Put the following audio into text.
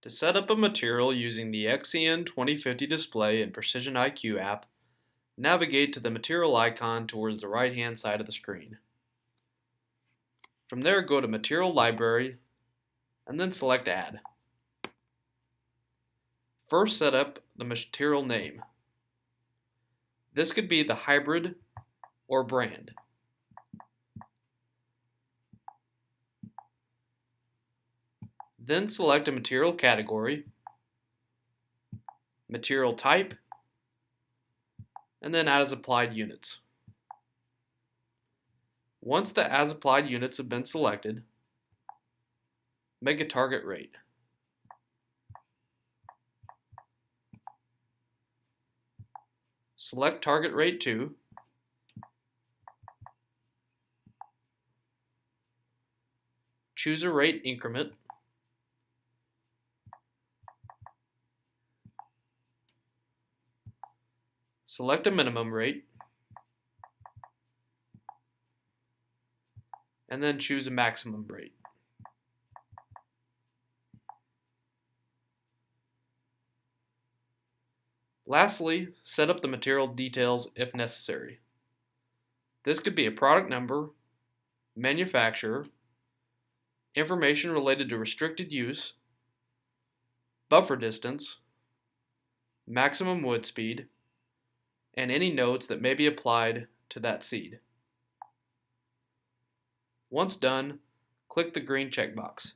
To set up a material using the XEN 2050 display and Precision IQ app, navigate to the material icon towards the right-hand side of the screen. From there, go to Material Library and then select Add. First, set up the material name. This could be the hybrid or brand. Then select a material category, material type, and then as applied units. Once the as applied units have been selected, make a target rate. Select target rate 2. Choose a rate increment. Select a minimum rate. And then choose a maximum rate. Lastly, set up the material details if necessary. This could be a product number, manufacturer, information related to restricted use, buffer distance, maximum wood speed, and any notes that may be applied to that seed. Once done, click the green checkbox.